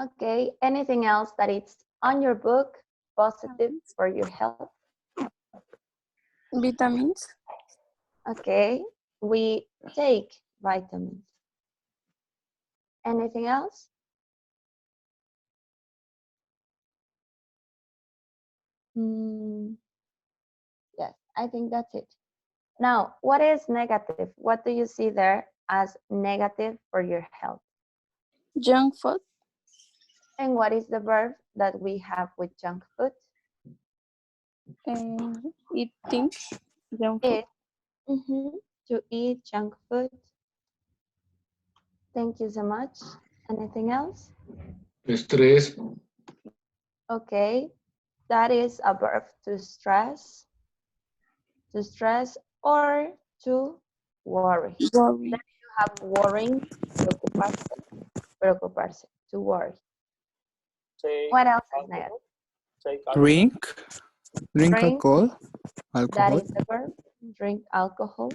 Okay, anything else that it's on your book, positive for your health? Vitamins. Okay, we take vitamins. Anything else? Yes, I think that's it. Now, what is negative? What do you see there as negative for your health? Junk food. And what is the verb that we have with junk food? Eating junk food. Eat. To eat junk food. Thank you so much. Anything else? Estrés. Okay, that is a verb to stress or to worry. Worry. Then you have worrying, preocuparse, to worry. What else is negative? Drink Drink, alcohol. that is the verb. Drink alcohol.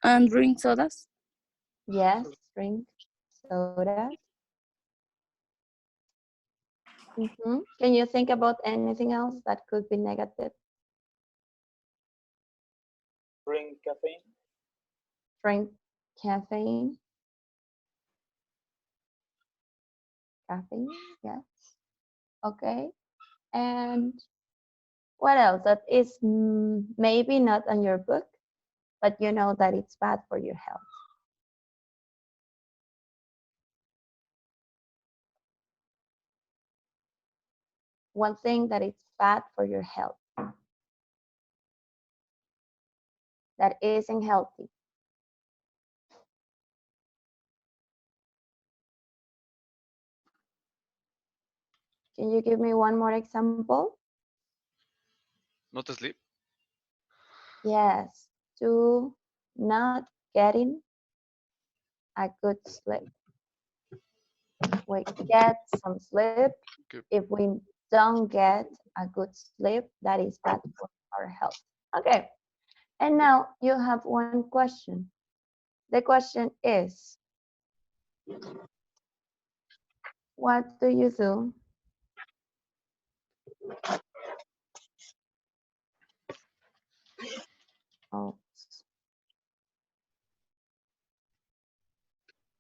And drink sodas. Yes, drink sodas. Can you think about anything else that could be negative? Drink caffeine. Drink caffeine. Caffeine, yes. Okay. And what else that is maybe not on your book, but you know that it's bad for your health? One thing that it's bad for your health, that isn't healthy. Can you give me one more example? Not sleep. Yes, to not getting a good sleep. We get some sleep. Good. If we don't get a good sleep, that is bad for our health. Okay, and now you have one question. The question is, what do you do oh,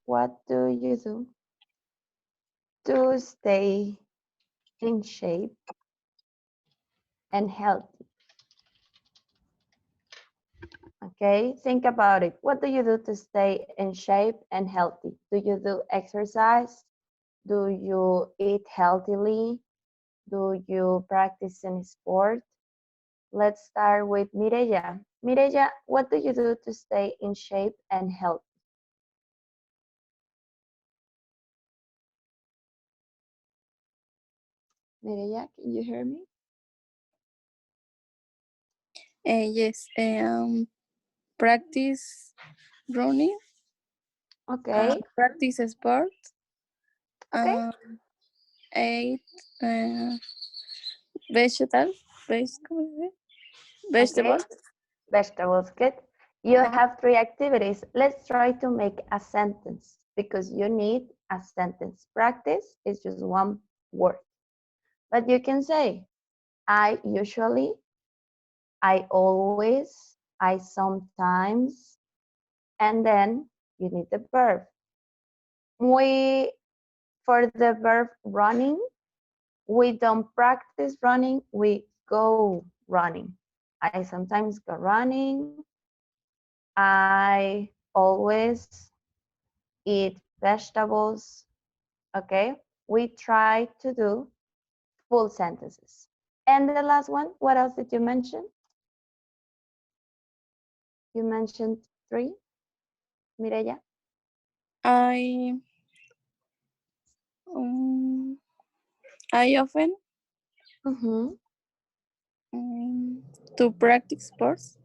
what do you do to stay in shape and healthy? Okay, think about it. What do you do to stay in shape and healthy? Do you do exercise? Do you eat healthily? Do you practice any sport? Let's start with Mireya. Mireya, what do you do to stay in shape and healthy? Mireya, can you hear me? Yes. Practice running. Okay, Practice sport. okay, Eat vegetable. okay. Vegetables. Vegetables, good. You have 3 activities. Let's try to make a sentence because you need a sentence. Practice is just one word. But you can say, I usually, I always, I sometimes, and then you need the verb. For the verb running, we don't practice running, we go running. I sometimes go running. I always eat vegetables. Okay, we try to do full sentences. And the last one, what else did you mention? You mentioned 3, Mireya. I often to practice sports.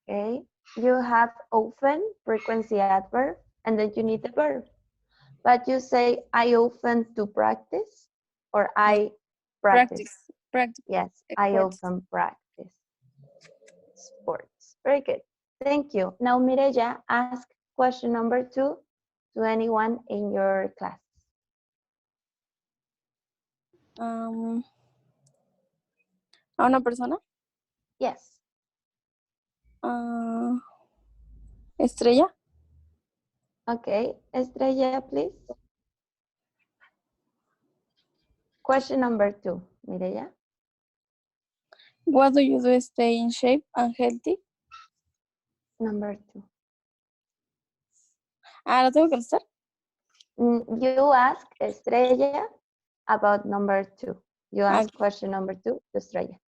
Okay, you have often, frequency adverb, and then you need the verb. But you say, I often to practice, or I practice. Practice. Yes, I Sports. often practice sports. Very good. Thank you. Now, Mireya, ask question number 2 to anyone in your class. a una persona. Yes. Estrella. Okay. Estrella, please. Question number 2, Mireya. What do you do to stay in shape and healthy? Number 2. ¿Lo tengo que contestar? You ask Estrella about number 2. You ask question number 2 to Estrella.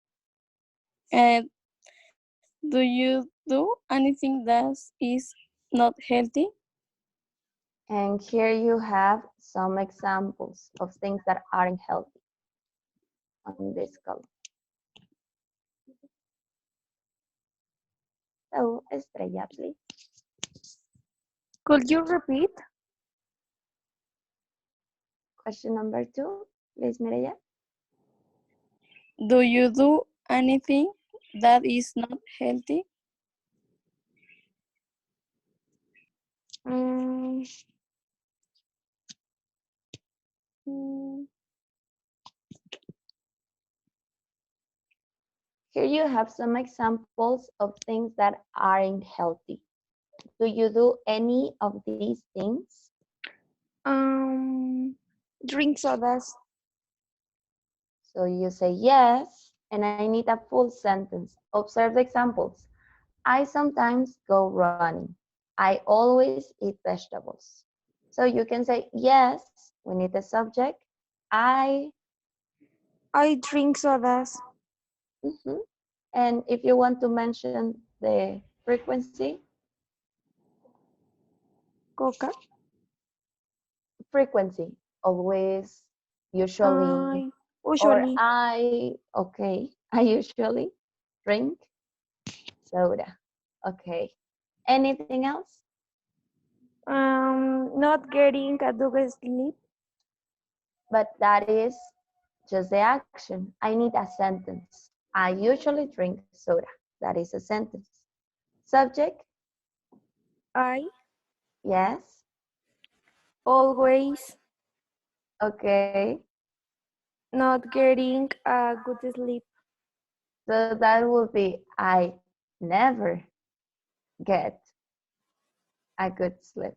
Do you do anything that is not healthy? And here you have some examples of things that aren't healthy on this column. So, Estrella, please. Could you repeat? Question number 2, please, Mireya. Do you do anything that is not healthy? Here you have some examples of things that aren't healthy. Do you do any of these things? Drink sodas. So you say yes, and I need a full sentence. Observe the examples. I sometimes go running. I always eat vegetables. So you can say yes, we need the subject. I drink sodas. And if you want to mention the frequency. Coca. Frequency, always, usually. Usually. Or I usually drink soda. Okay. Anything else? Not getting a good sleep. But that is just the action. I need a sentence. I usually drink soda. That is a sentence. Subject? I Yes. always Okay. not getting a good sleep. So that would be I never get a good sleep.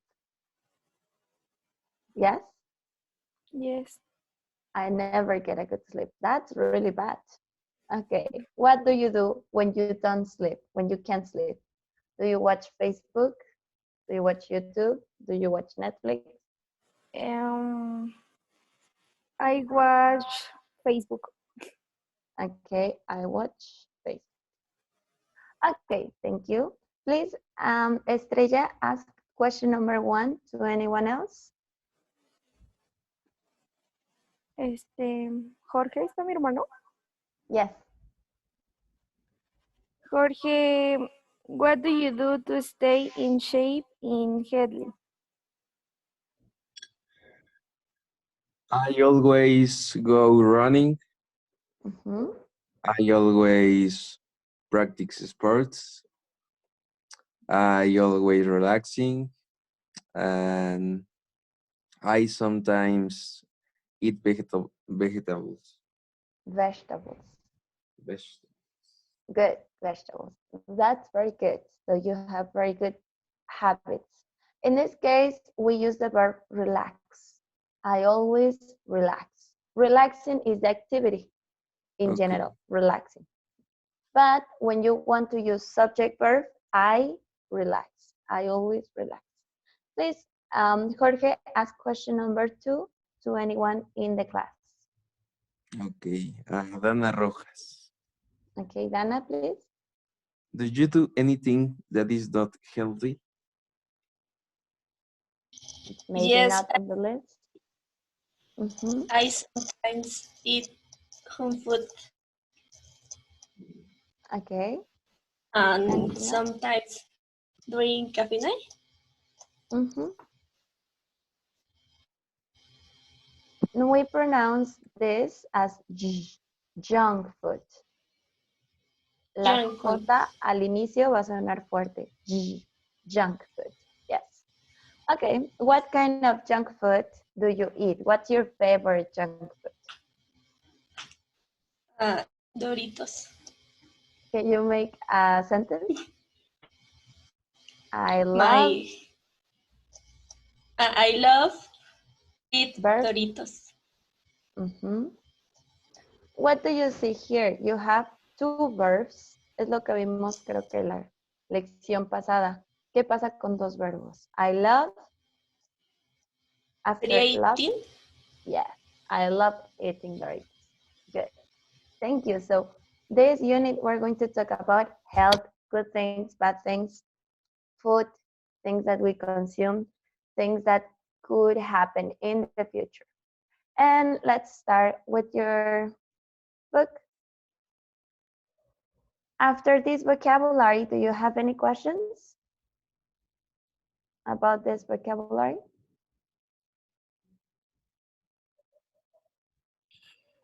Yes? Yes. I never get a good sleep. That's really bad. Okay. What do you do when you don't sleep, when you can't sleep? Do you watch Facebook? Do you watch YouTube? Do you watch Netflix? I watch Facebook. Okay, I watch Facebook. Okay, thank you. Please, Estrella, ask question number 1 to anyone else. Jorge, ¿está mi hermano? Yes. Jorge, what do you do to stay in shape in Headley? I always go running. I always practice sports. I always relaxing. And I sometimes eat vegetables. Vegetables. Good, vegetables. That's very good. So you have very good habits. In this case, we use the verb relax. I always relax. Relaxing is the activity in general, relaxing. But when you want to use subject verb, I relax. I always relax. Please, Jorge, ask question number 2 to anyone in the class. Okay, Dana Rojas. Okay, Dana, please. Do you do anything that is not healthy? Maybe yes, not on the list. I sometimes eat home food. Okay. And sometimes drink caffeine. We pronounce this as junk food. La J al inicio va a sonar fuerte. Junk food. Yes. Okay. What kind of junk food do you eat? What's your favorite junk food? Doritos. Can you make a sentence? I love I love eat verb. Doritos. What do you see here? You have two verbs. Es lo que vimos, creo que la lección pasada. ¿Qué pasa con dos verbos? I love. After love. Eating. Yes, I love eating Doritos. Good. Thank you. So this unit, we're going to talk about health, good things, bad things, food, things that we consume, things that could happen in the future. And let's start with your book. After this vocabulary, do you have any questions about this vocabulary?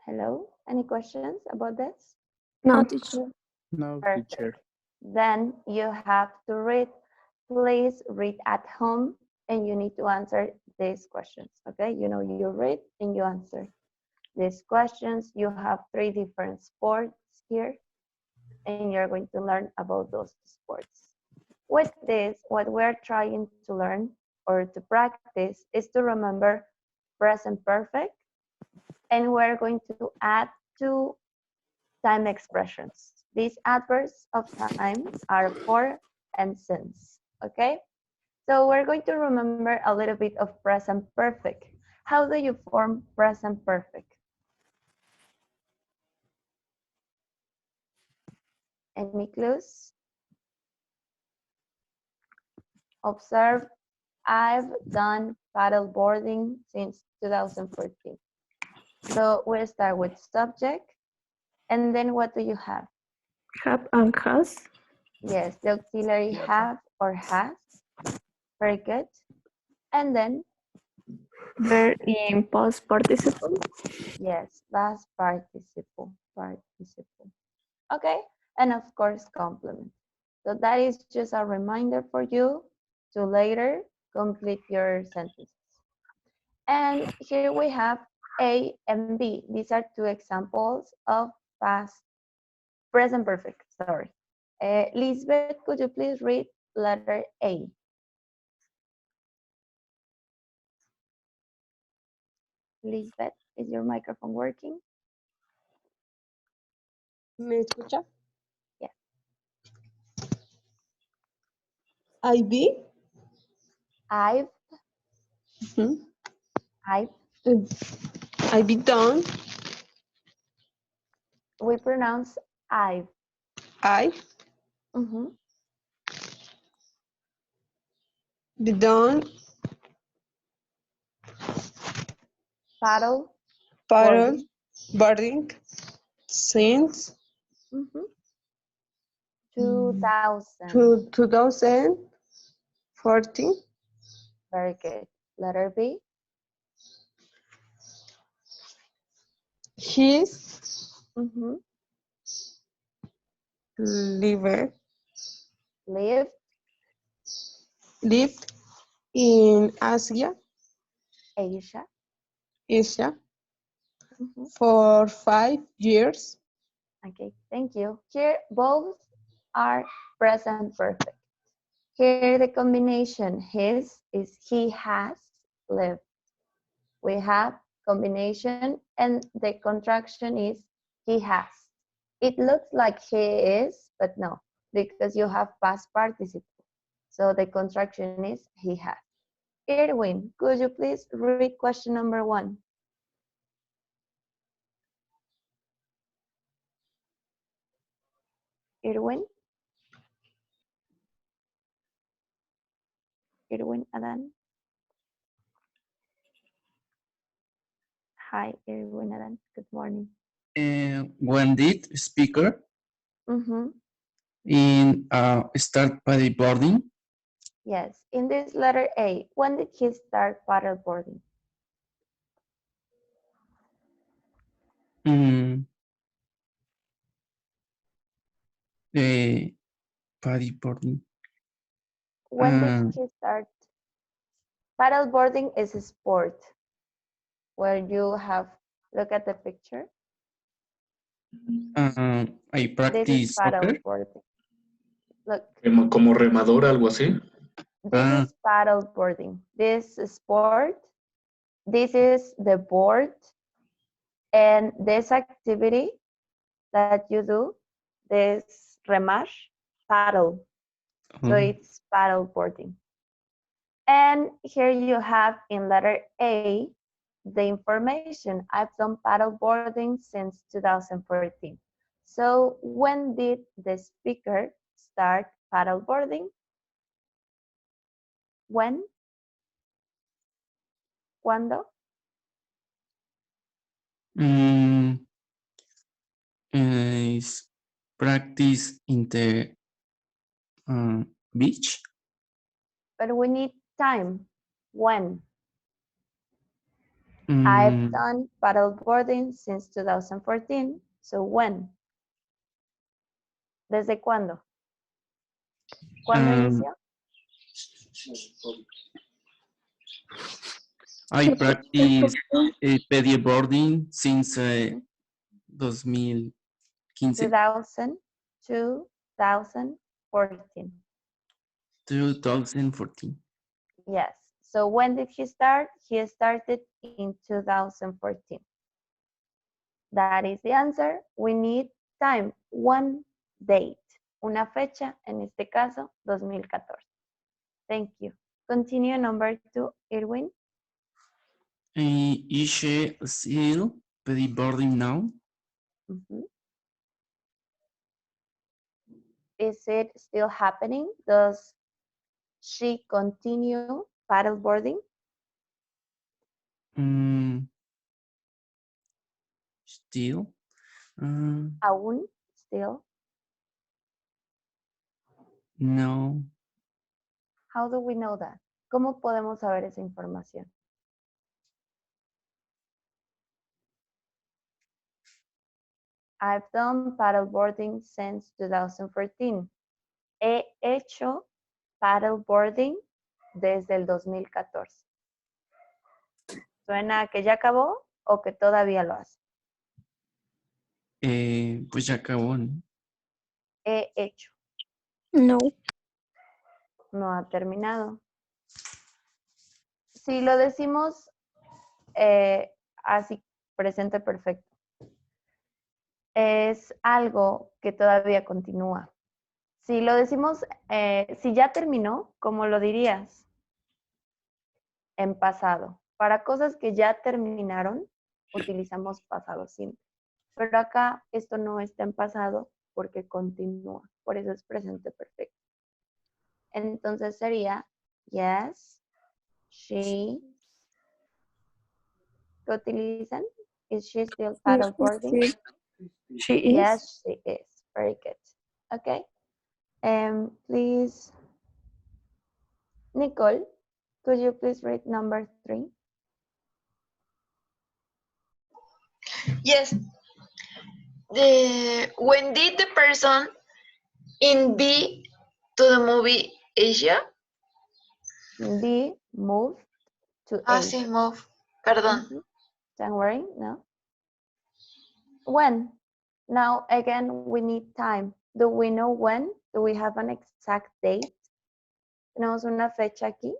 Hello, any questions about this? No. teacher. No, Perfect. teacher. Then you have to read. Please read at home and you need to answer these questions, okay? You know, you read and you answer these questions. You have 3 different sports here and you're going to learn about those sports. With this, what we're trying to learn or to practice is to remember present perfect, and we're going to add 2 time expressions. These adverbs of time are for and since, okay? So we're going to remember a little bit of present perfect. How do you form present perfect? Any clues? Observe, I've done paddle boarding since 2014. So we'll start with subject, and then what do you have? Have and has. Yes, the auxiliary have or has. Very good. And then, Verb in past participle. yes, past participle. Okay, and of course, complement. So that is just a reminder for you to later complete your sentences. And here we have A and B. These are 2 examples of present perfect, sorry. Lisbeth, could you please read letter A? Lisbeth, is your microphone working? ¿Me escucha? Yes. IB. I've done. We pronounce I've. Be done. Paddle. Boarding. Since 2014. Very good. Letter B. He's lived in Asia for 5 years. Okay, thank you. Here, both are present perfect. Here, the combination his is he has lived. We have combination and the contraction is he has. It looks like he is, but no, because you have past participle. So the contraction is he has. Erwin, could you please read question number 1? Erwin? Erwin Adan? Hi, Erwin Adan. Good morning. When did speaker in start paddleboarding? Yes, in this letter A, when did he start paddleboarding? Paddleboarding. When did he start? Paddleboarding is a sport where you have, look at the picture. I This is practice soccer. paddleboarding. Look, Como remador, algo así. this is paddleboarding. This sport, this is the board, and this activity that you do, this remar, paddle. So it's paddleboarding. And here you have in letter A, the information. I've done paddleboarding since 2014. So when did the speaker start paddleboarding? When? ¿Cuándo? Is practice in the beach. But we need time. When? I've done paddleboarding since 2014. So when? ¿Desde cuándo? ¿Cuándo inició? I practice paddleboarding since 2015. 2014. 2014. Yes. So when did he start? He started in 2014. That is the answer. We need time. One date. Una fecha, en este caso, 2014. Thank you. Continue number 2, Irwin. Is she still paddleboarding now? Is it still happening? Does she continue paddleboarding? Still? Aún, still. No. How do we know that? ¿Cómo podemos saber esa información? I've done paddleboarding since 2014. He hecho paddleboarding desde el 2014. ¿Suena que ya acabó o que todavía lo hace? Pues ya acabó, ¿no? He hecho. No. No ha terminado. Si lo decimos así, presente perfecto, es algo que todavía continúa. Si lo decimos, si ya terminó, ¿cómo lo dirías? En pasado. Para cosas que ya terminaron, utilizamos pasado simple. Pero acá esto no está en pasado porque continúa. Por eso es presente perfecto. Entonces sería, yes, she. ¿Qué utilizan? Is she still paddleboarding? She is. Yes, she is. Very good. Okay. Please, Nicole, could you please read number 3? Yes. When did the person in B to the movie Asia? B moved to Ah, A. sí, move. Perdón. Don't worry, no. When? Now, again, we need time. Do we know when? Do we have an exact date? ¿Tenemos una fecha aquí?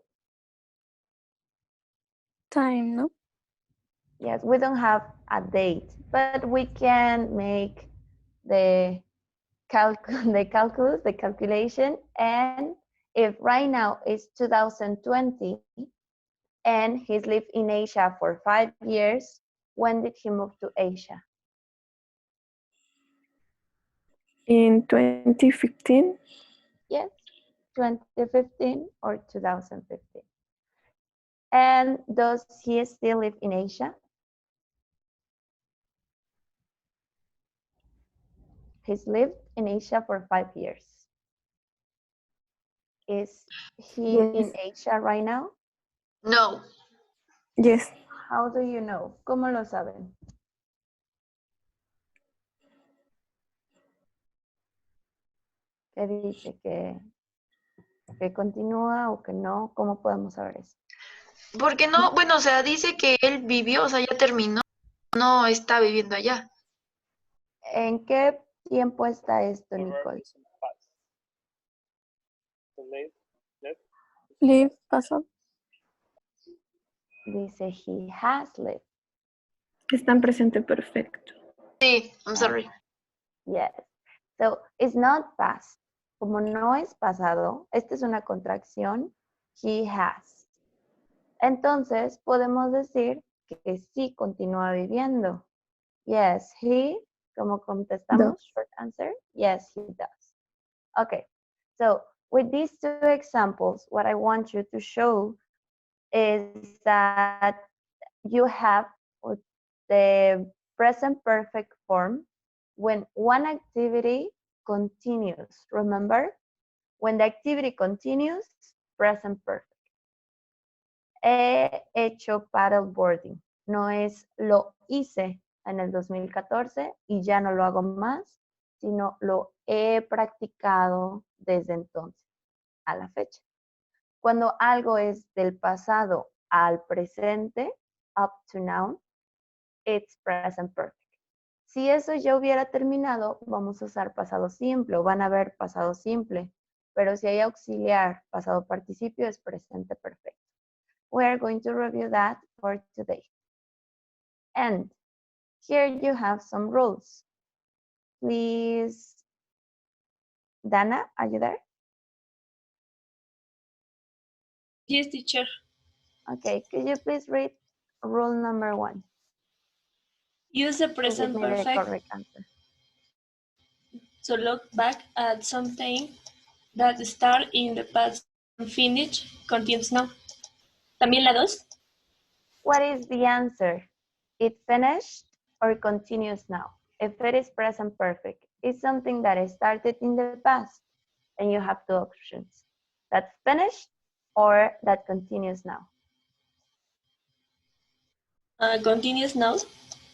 Time, no? Yes, we don't have a date, but we can make the calculus, the calculation, and if right now it's 2020 and he's lived in Asia for 5 years, when did he move to Asia? In 2015? Yes, 2015 or 2015. And does he still live in Asia? He's lived in Asia for 5 years. Is he in Asia right now? No. Yes. How do you know? ¿Cómo lo saben? ¿Qué dice? ¿Que continúa o que no? ¿Cómo podemos saber eso? Porque no, bueno, o sea, dice que él vivió, o sea, ya terminó, no está viviendo allá. ¿En qué tiempo está esto, The verb Nicole? is in past. To live, Live, pasado. Dice he has lived. Está en presente perfecto. Sí, I'm sorry. Yes. So it's not past. Como no es pasado, esta es una contracción. He has. Entonces podemos decir que sí continúa viviendo. Yes, he, como contestamos, short answer, yes, he does. Okay, so with these two examples, what I want you to show is that you have the present perfect form when one activity continues. Remember, when the activity continues, present perfect. He hecho paddleboarding. No es lo hice en el 2014 y ya no lo hago más, sino lo he practicado desde entonces a la fecha. Cuando algo es del pasado al presente, up to now, it's present perfect. Si eso ya hubiera terminado, vamos a usar pasado simple o van a ver pasado simple, pero si hay auxiliar, pasado participio, es presente perfecto. We are going to review that for today. And here you have some rules. Please, Dana, are you there? Yes, teacher. Okay, could you please read rule number 1? Use the And give present me the perfect correct answer. to look back at something that start in the past and finish continues now. ¿También la 2? What is the answer? It finished or continues now? If it is present perfect, it's something that started in the past, and you have two options. That's finished or that continues now. Continues now.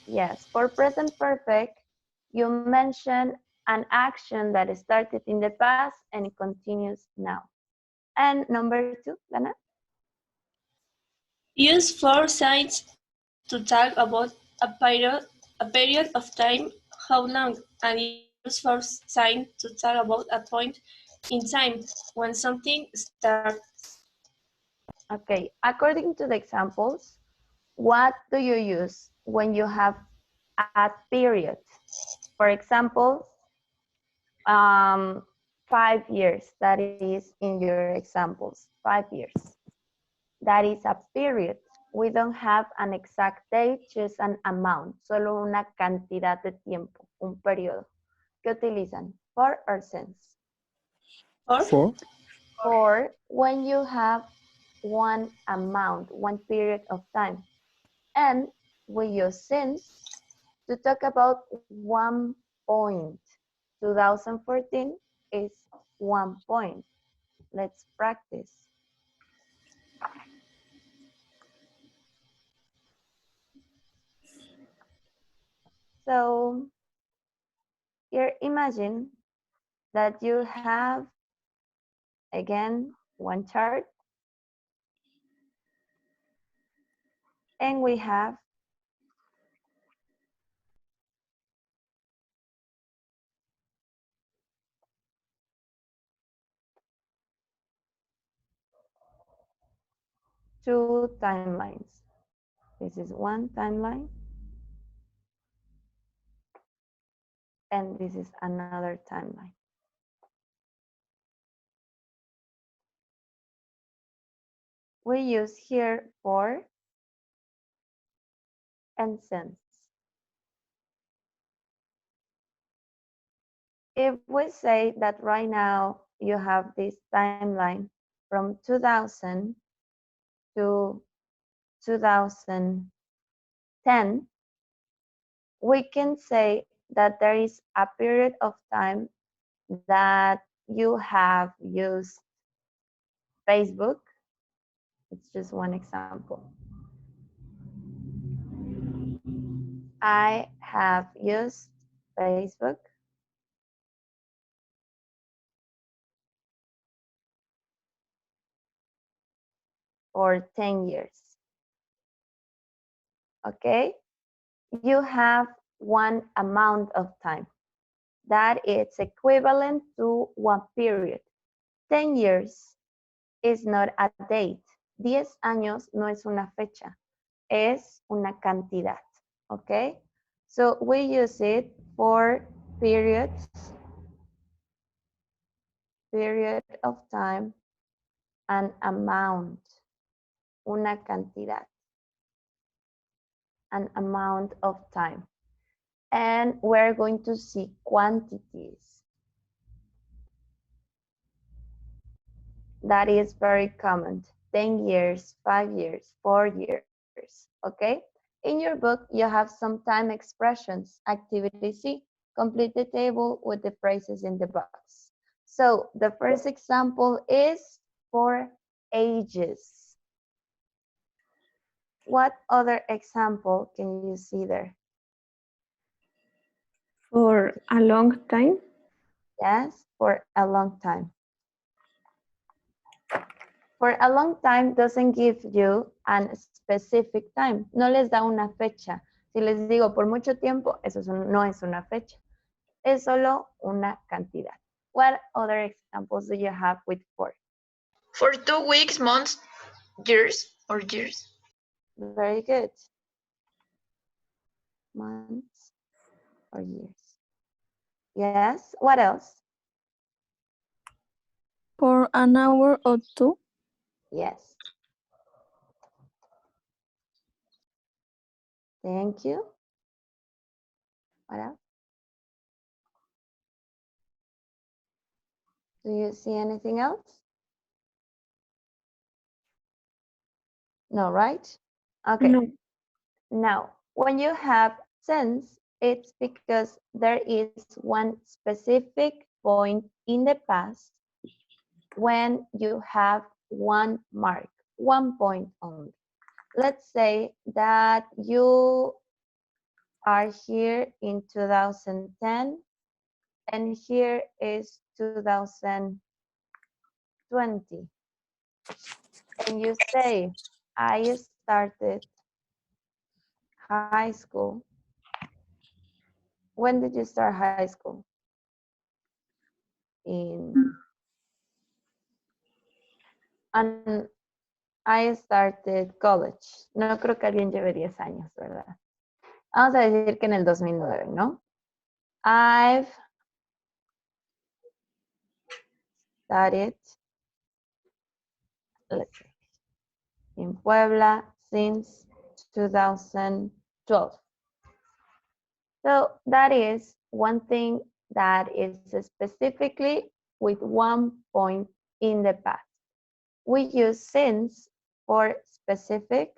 Yes, for present perfect, you mention an action that started in the past and it continues now. And number 2, Lana? Use 4 signs to talk about a period of time, how long, and use 4 signs to talk about a point in time when something starts. Okay, according to the examples, what do you use when you have a period? For example, 5 years, that is in your examples, 5 years. That is a period. We don't have an exact date, just an amount, solo una cantidad de tiempo, un periodo. ¿Qué utilizan? For or since? For For when you have one amount, one period of time. And we use since to talk about 1 point. 2014 is 1 point. Let's practice. So here imagine that you have, again, one chart. And we have two timelines. This is one timeline. And this is another timeline. We use here for and since. If we say that right now you have this timeline from 2000 to 2010, we can say that there is a period of time that you have used Facebook. It's just one example. I have used Facebook for 10 years. Okay? You have one amount of time. That is equivalent to one period. 10 years is not a date. 10 años no es una fecha, es una cantidad, okay? So we use it for periods, period of time, and amount, una cantidad, an amount of time. And we're going to see quantities. That is very common. 10 years, 5 years, 4 years, okay? In your book, you have some time expressions. Activity C, complete the table with the phrases in the box. So the first example is for ages. What other example can you see there? For a long time. Yes, for a long time. For a long time doesn't give you a specific time. No les da una fecha. Si les digo por mucho tiempo, eso no es una fecha. Es solo una cantidad. What other examples do you have with for? For 2 weeks, months, years, or years. Very good. Months or years. Yes, what else? For an hour or two. Yes. Thank you. What else? Do you see anything else? No, right? Okay. No. Now, when you have since, it's because there is one specific point in the past when you have one mark, 1 point only. Let's say that you are here in 2010 and here is 2020. And you say, I started high school. When did you start high school? And I started college. No creo que alguien lleve 10 años, ¿verdad? Vamos a decir que en el 2009, ¿no? I've studied, let's see, in Puebla since 2012. So that is one thing that is specifically with 1 point in the past. We use since for specific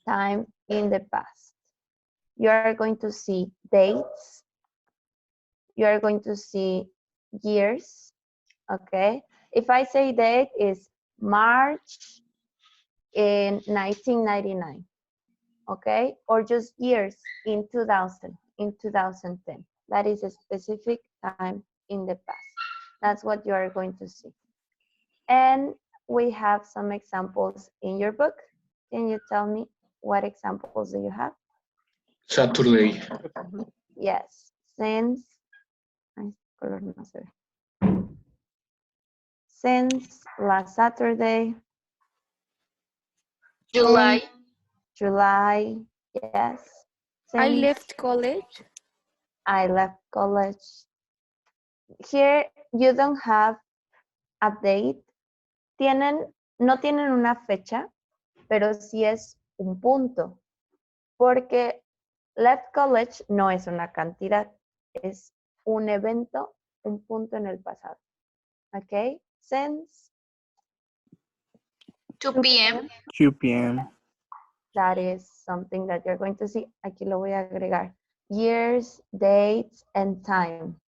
time in the past. You are going to see dates. You are going to see years, okay? If I say date is March in 1999, okay? Or just years in 2000, in 2010. That is a specific time in the past. That's what you are going to see. And we have some examples in your book. Can you tell me what examples do you have? Saturday. Yes, since, since last Saturday. July. July, yes. I Since left college. I left college. Here you don't have a date. No tienen una fecha, pero sí es un punto. Porque left college no es una cantidad, es un evento, un punto en el pasado. Okay, since 2 p.m. 2 p.m. That is something that you're going to see. Aquí lo voy a agregar. Years, dates, and time.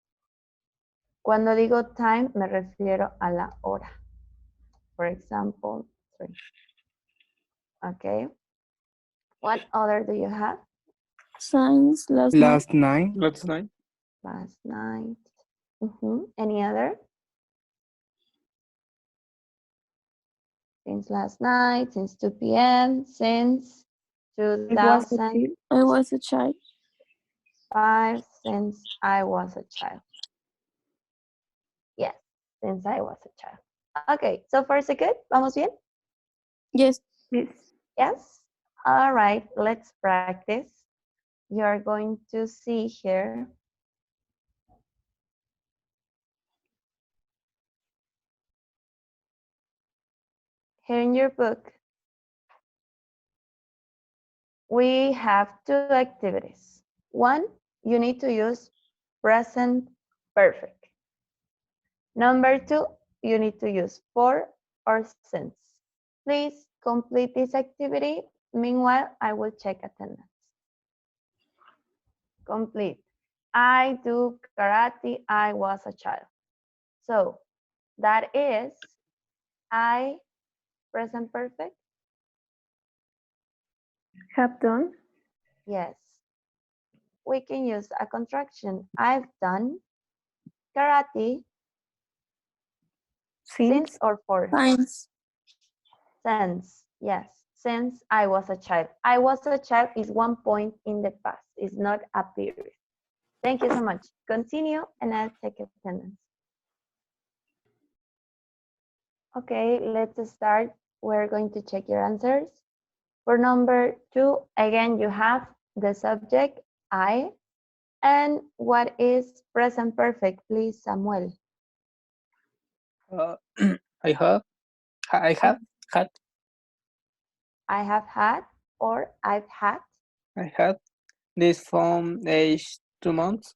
Cuando digo time, me refiero a la hora. For example, 3. Okay. What other do you have? Since last night. Last night. Last night. Last night. Any other? Since last night, since 2 p.m., since 2005 I was a child. since I was a child. Yes, since I was a child. Okay, so far so good. ¿Vamos bien? Yes. Yes? All right, let's practice. You're going to see here. Here in your book, we have two activities. One, you need to use present perfect. Number two, you need to use for or since. Please complete this activity. Meanwhile, I will check attendance. Complete. I do karate. I was a child. So that is I present perfect. Have done. Yes. We can use a contraction. I've done karate since or for? Science. Since. Yes. Since I was a child. I was a child is one point in the past. It's not a period. Thank you so much. Continue and I'll take attendance. Okay, let's start. We're going to check your answers. For number two, again, you have the subject, I. And what is present perfect, please, Samuel? I have had. I have had or I've had. I had this phone age 2 months.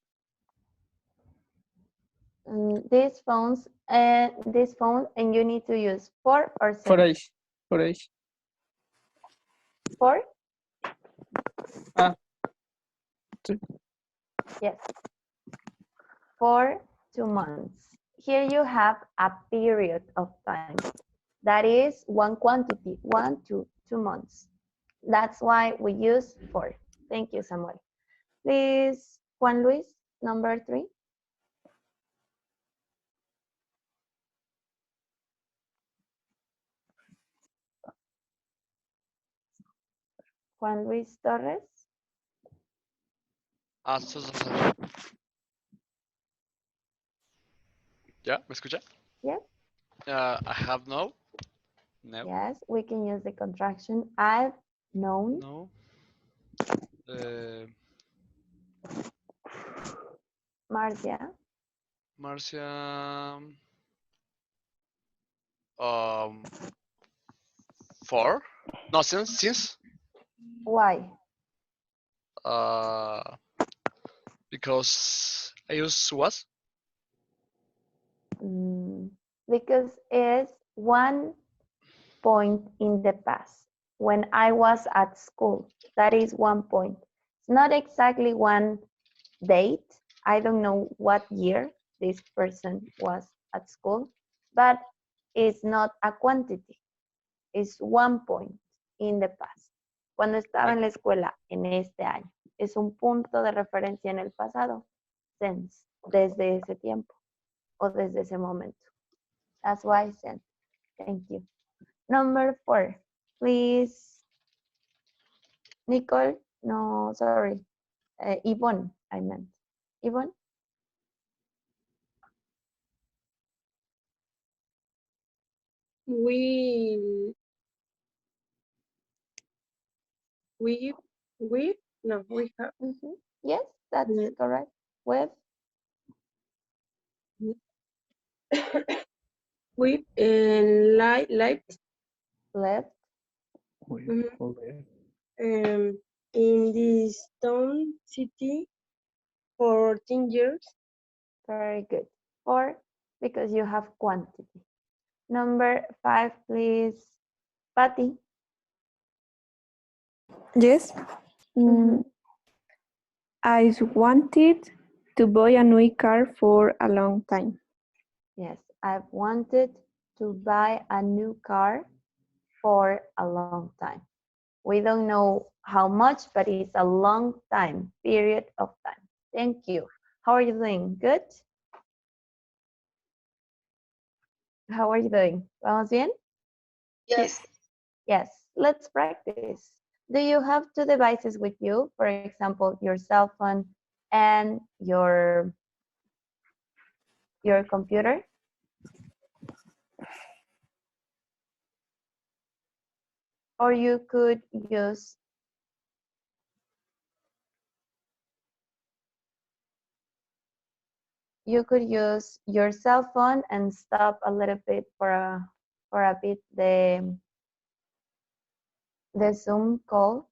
This phone, and you need to use for or since. For age. For age. For? Two. Yes. For 2 months. Here you have a period of time. That is one quantity, 1 to 2 months. That's why we use for. Thank you, Samuel. Please, Juan Luis, number 3. Juan Luis Torres. ¿Ya? ¿Me escucha? Yes. I have no. No. Yes, we can use the contraction. I've known. No. Marcia. Marcia. For? No, since. Why? Because I use was. Because it's one point in the past. When I was at school, that is 1 point. It's not exactly one date. I don't know what year this person was at school, but it's not a quantity. It's 1 point in the past. Cuando estaba en la escuela en este año, es un punto de referencia en el pasado. Since, desde ese tiempo o desde ese momento. That's why I said, thank you. Number 4, please. Nicole, no, sorry. Yvonne, I meant. Yvonne? We have. Yes, that's correct. With? With left. Left. In this town city for 10 years. Very good. 4, because you have quantity. Number 5, please. Patty. Yes. I wanted to buy a new car for a long time. Yes, I've wanted to buy a new car for a long time. We don't know how much, but it's a long time, period of time. Thank you. How are you doing? Good? How are you doing? ¿Vamos bien? Yes. Yes, let's practice. Do you have two devices with you? For example, your cell phone and your computer? Or you could use your cell phone and stop a little bit for a bit the Zoom call.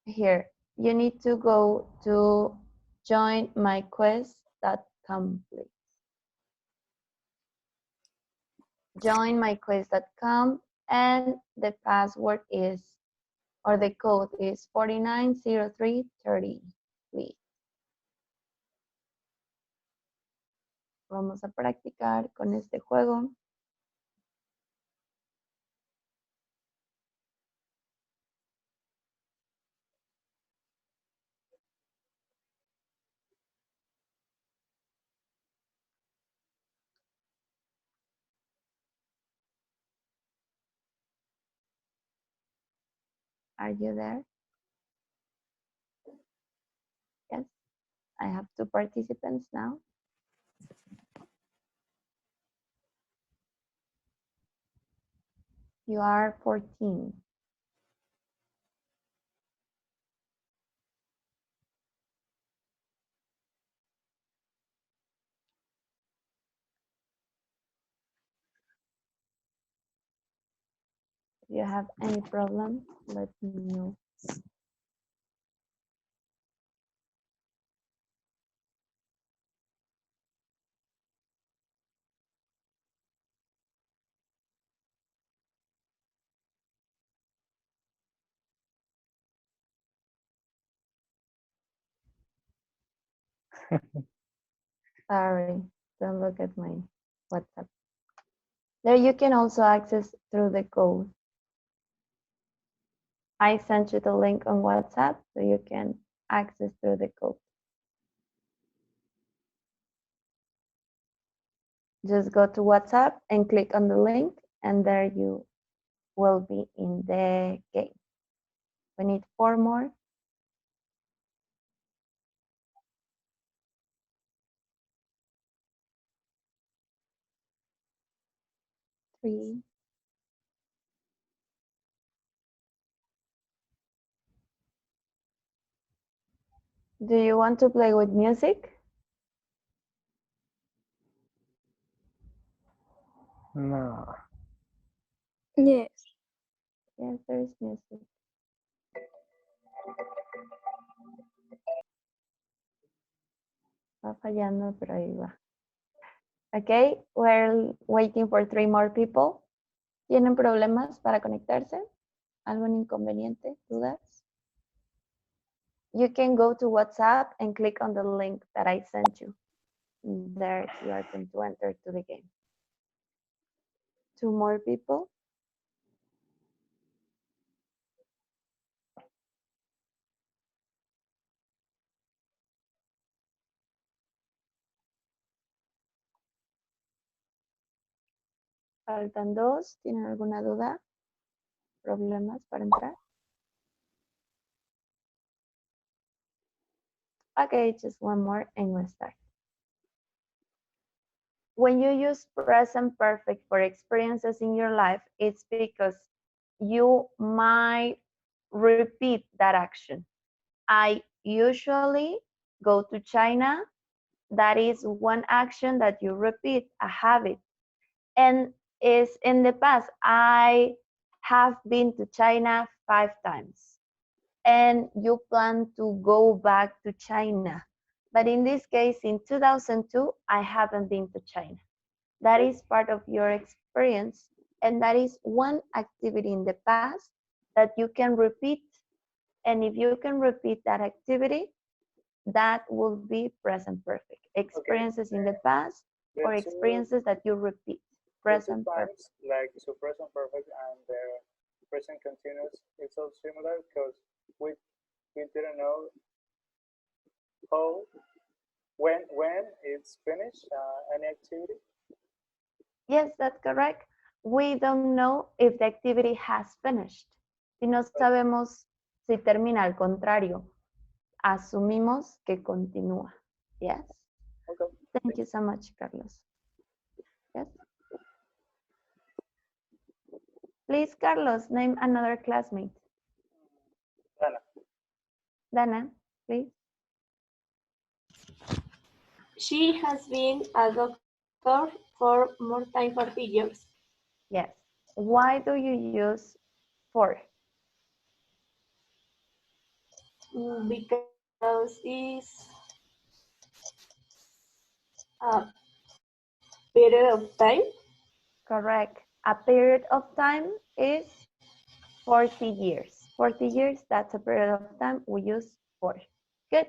Here, you need to go to joinmyquest.com, please. Joinmyquest.com, and the password is, or the code is 490330, please. Vamos a practicar con este juego. Are you there? Yes, I have two participants now. You are 14. If you have any problem, let me know. Sorry, don't look at my WhatsApp. There you can also access through the code. I sent you the link on WhatsApp so you can access through the code. Just go to WhatsApp and click on the link, and there you will be in the game. We need 4 more. 3. Do you want to play with music? No. Yes. Yes, there is music. Va fallando, pero ahí va. Okay, we're waiting for 3 more people. ¿Tienen problemas para conectarse? ¿Algún inconveniente? ¿Dudas? You can go to WhatsApp and click on the link that I sent you. There you are going to enter to the game. 2 more people. Faltan 2. ¿Tienen alguna duda? ¿Problemas para entrar? Okay, just 1 more and we'll start. When you use present perfect for experiences in your life, it's because you might repeat that action. I usually go to China. That is one action that you repeat, a habit. And is in the past, I have been to China 5 times. And you plan to go back to China. But in this case, in 2002, I haven't been to China. That is part of your experience. And that is one activity in the past that you can repeat. And if you can repeat that activity, that will be present perfect. Experiences in the past or experiences that you repeat. Present perfect. Like, so present perfect and the present continuous, it's all similar because we didn't know how, when it's finished, any activity. Yes, that's correct. We don't know if the activity has finished. Si no sabemos si termina al contrario, asumimos que continúa. Yes. Okay. Thank you so much, Carlos. Yes. Please, Carlos, name another classmate. Dana. Dana, please. She has been a doctor for more than 40 years. Yes. Why do you use for? Because it's a period of time. Correct. A period of time is 40 years. 40 years, that's a period of time we use for. Good.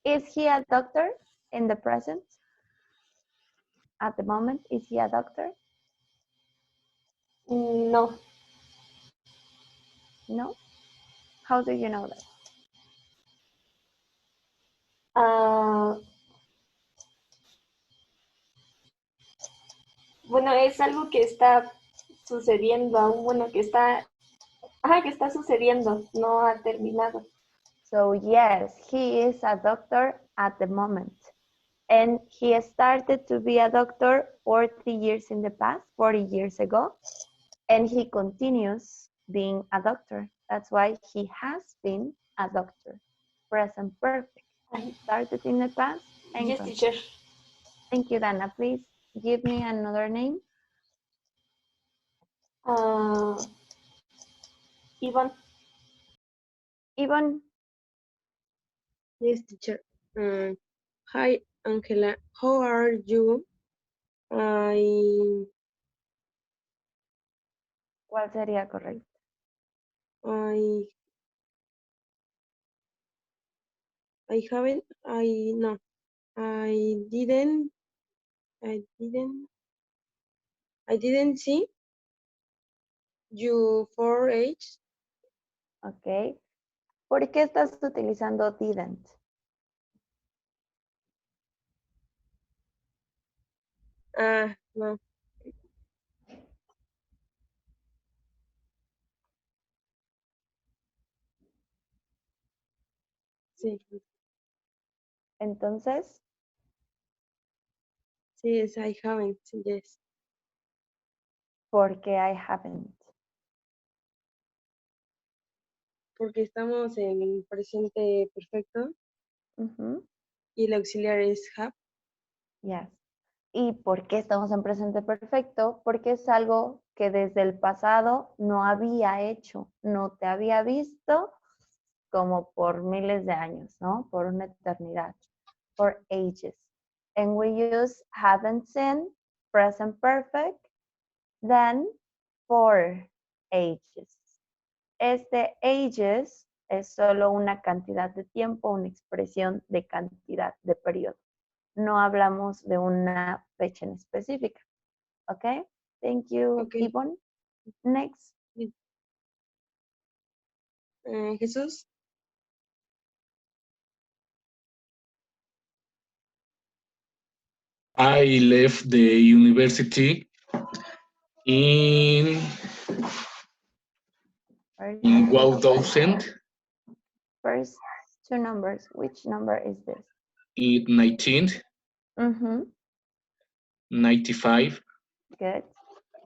Is he a doctor in the present? At the moment, is he a doctor? No. No? How do you know that? Bueno, es algo que está sucediendo aún, bueno, que está sucediendo, no ha terminado. So yes, he is a doctor at the moment. And he started to be a doctor 40 years in the past, 40 years ago. And he continues being a doctor. That's why he has been a doctor. Present perfect. Started in the past and Yes, continues. teacher. Thank you, Dana. Please give me another name. Ivan. Ivan. Yes, teacher. Hi, Angela. How are you? ¿Cuál sería correcto? I didn't see you for age. Ok. ¿Por qué estás utilizando didn't? No. Sí. Entonces, Yes, I haven't. Yes. ¿por qué I haven't? Porque estamos en presente perfecto Ujú. y el auxiliar es have. Yes. ¿Y por qué estamos en presente perfecto? Porque es algo que desde el pasado no había hecho, no te había visto como por miles de años, ¿no? Por una eternidad, for ages. And we use haven't seen, present perfect, then for ages. Este ages es solo una cantidad de tiempo, una expresión de cantidad de periodo. No hablamos de una fecha en específica. ¿Ok? Thank you, Okay. Yvonne. Next. Jesús. I left the university in 1000. First two numbers. Which number is this? In 1995. Good.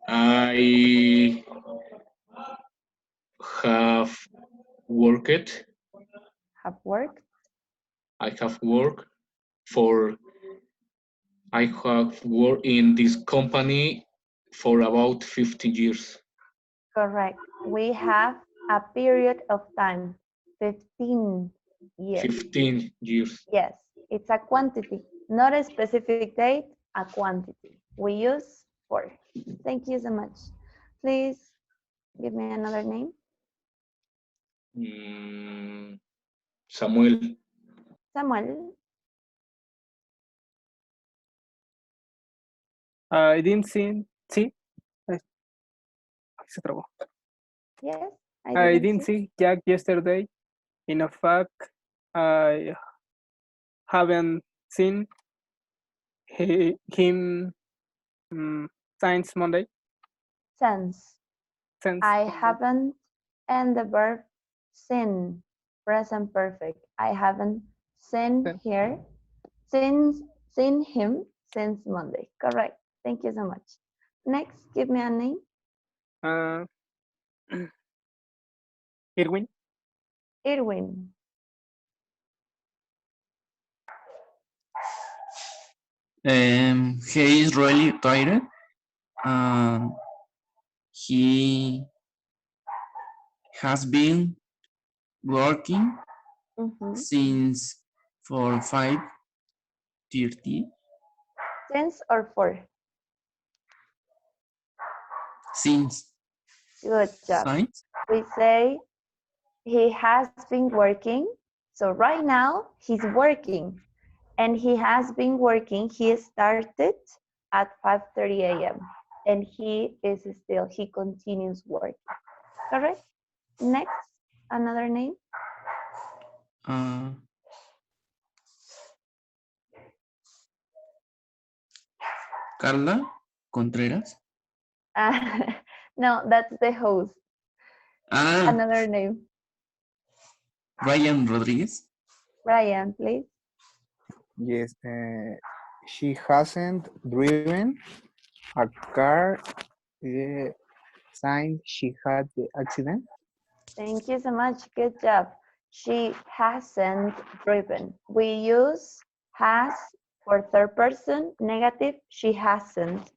I have worked. Have worked. I have worked in this company for about 50 years. Correct. We have a period of time, 15 years. 15 years. Yes, it's a quantity, not a specific date, a quantity. We use for. Thank you so much. Please give me another name. Samuel. Samuel. I didn't see. Se trabó. Yes. I didn't see Jack yesterday. In fact, I haven't seen him since Monday. Since. I haven't and the verb seen, present perfect. I haven't seen him since Monday. Correct. Thank you so much. Next, give me a name. Irwin. Irwin. He is really tired. He has been working since 5:30. Since or for? Since. Good job. Since. We say he has been working. So right now he's working and he has been working. He started at 5:30 a.m. and he continues working. Correct? Next, another name. Carla Contreras. No, that's the host. Another name. Ryan Rodriguez. Ryan, please. Yes, she hasn't driven a car since she had the accident. Thank you so much. Good job. She hasn't driven. We use has for third person, negative. She hasn't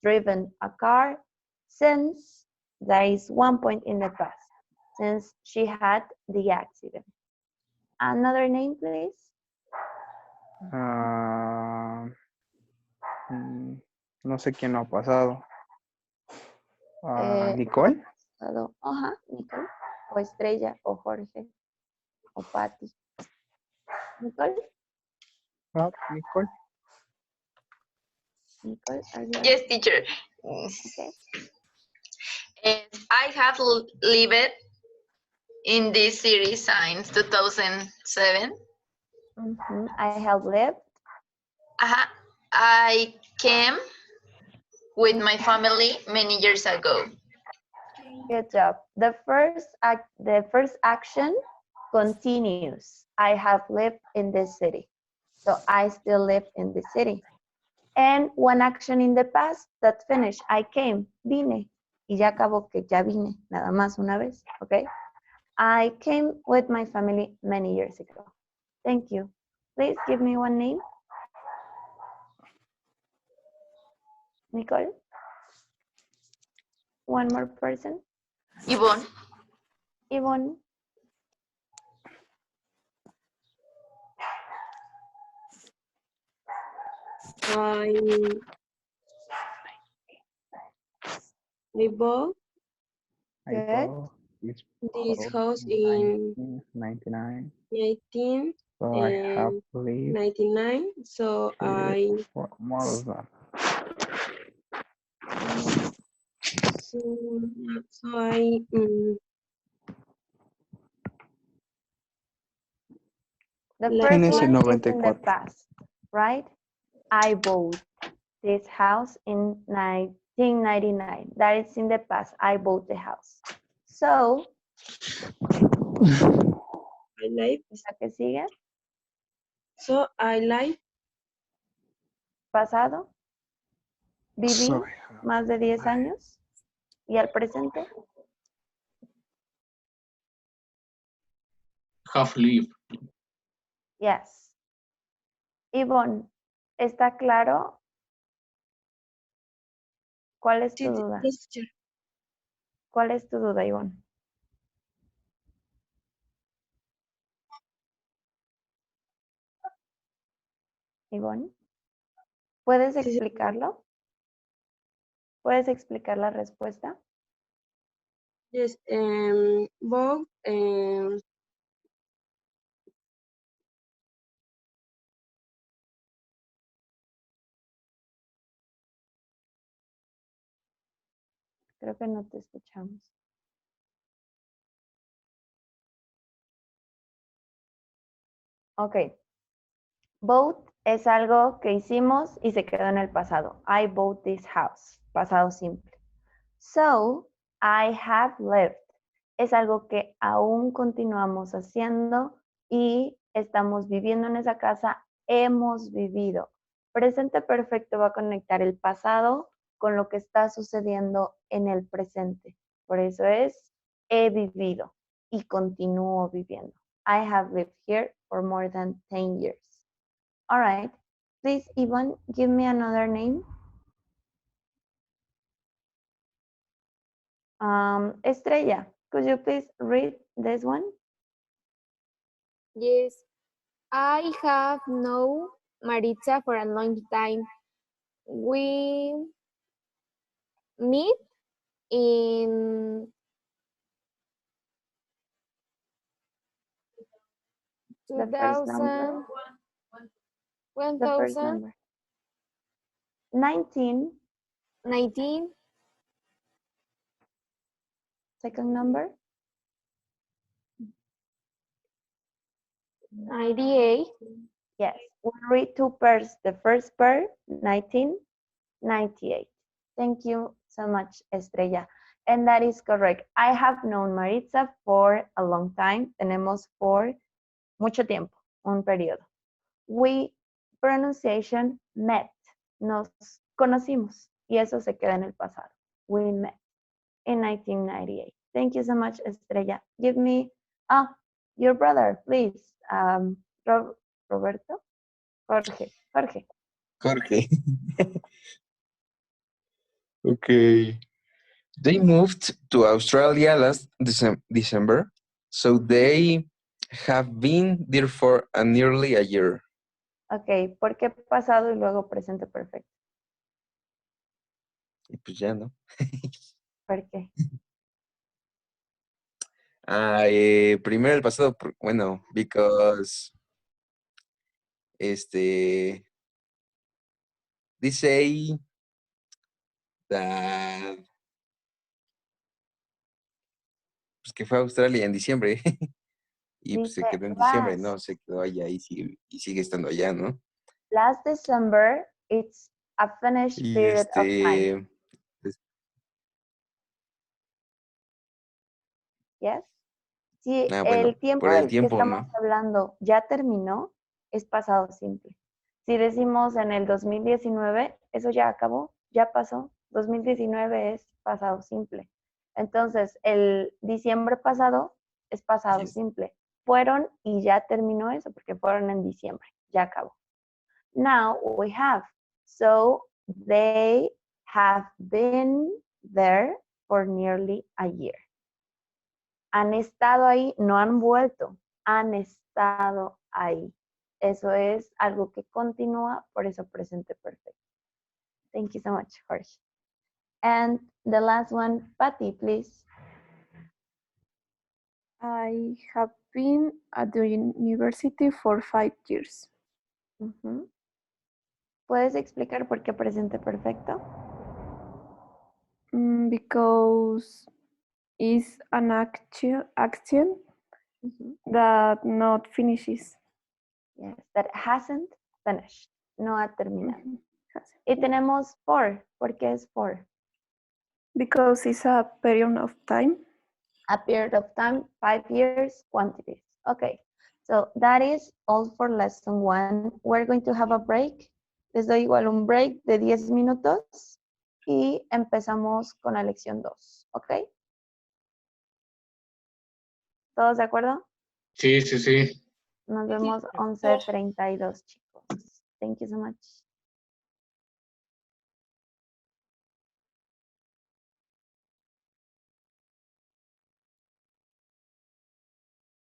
driven a car since there is 1 point in the past, since she had the accident. Another name, please. No sé quién lo ha pasado. Nicole. Ajá, Nicole. O Estrella, o Jorge, o Patty. Nicole. Nicole. Nicole, are you Yes, teacher. okay? I have lived in this city since 2007. I have lived. I came with my family many years ago. Good job. The first action continues. I have lived in this city. So I still live in this city. And one action in the past that finished. I came, vine. Y ya acabó que ya vine, nada más una vez, okay? I came with my family many years ago. Thank you. Please give me one name. Nicole? One more person. Yvonne. Yvonne. I bought this house in 1999. 1999. So I have lived So I for more than. So I The Like first Tienes el one is in the 94. past, right? I bought this house in 1999. That is in the past. I bought the house. So, I live. ¿la que sigue? So I live. Pasado. Viví So más de 10 años. ¿Y al presente? Have lived. Yes. Ivonne, ¿está claro? ¿Cuál es tu duda? Yes, teacher. ¿Cuál es tu duda, Ivonne? Ivonne, ¿puedes explicarlo? ¿Puedes explicar la respuesta? Yes, Bob, Creo que no te escuchamos. Ok. Bought es algo que hicimos y se quedó en el pasado. I bought this house. Pasado simple. So, I have lived. es algo que aún continuamos haciendo y estamos viviendo en esa casa, hemos vivido. Presente perfecto va a conectar el pasado con lo que está sucediendo en el presente. Por eso es he vivido y continúo viviendo. I have lived here for more than 10 years. All right. Please, Yvonne, give me another name. Estrella, could you please read this one? Yes, I have known Maritza for a long time. We meet in The first number. 2000, The first number. 19. 19, Second number. 98. Yes, we'll read two pairs. The first pair, 1998. Thank you so much, Estrella. And that is correct. I have known Maritza for a long time. Tenemos por mucho tiempo, un periodo. We, pronunciation, met. Nos conocimos. Y eso se queda en el pasado. We met in 1998. Thank you so much, Estrella. Give me, your brother, please. Roberto? Jorge. Jorge. Okay. They moved to Australia last December, so they have been there for nearly a year. Ok, ¿por qué pasado y luego presente perfecto? Y pues ya, ¿no? ¿Por qué? Primero el pasado, bueno, because they say that pues que fue a Australia en diciembre y pues se Dice quedó en diciembre, last. no, se quedó allá y sigue estando allá, ¿no? Last December, it's a finished Y period of time. Yes. Si bueno, el tiempo por el del que tiempo, estamos ¿no? hablando ya terminó, es pasado simple. Si decimos en el 2019, eso ya acabó, ya pasó. 2019 es pasado simple. Entonces, el diciembre pasado es pasado simple. Fueron y ya terminó eso porque fueron en diciembre, ya acabó. Now we have. So they have been there for nearly a year. Han estado ahí, no han vuelto, han estado ahí. Eso es algo que continúa, por eso presente perfecto. Thank you so much, Jorge. And the last one, Patty, please. I have been at the university for 5 years. ¿Puedes explicar por qué presente perfecto? Because it's an action that not finishes. Yes, that hasn't finished. No ha terminado. Y tenemos for. ¿Por qué es for? Because it's a period of time. A period of time, 5 years, quantities. Okay, so that is all for lesson 1. We're going to have a break. Les doy igual un break de 10 minutos y empezamos con la lección 2. ¿Ok? ¿Todos de acuerdo? Sí, sí, sí. Nos vemos 11:32, chicos. Thank you so much.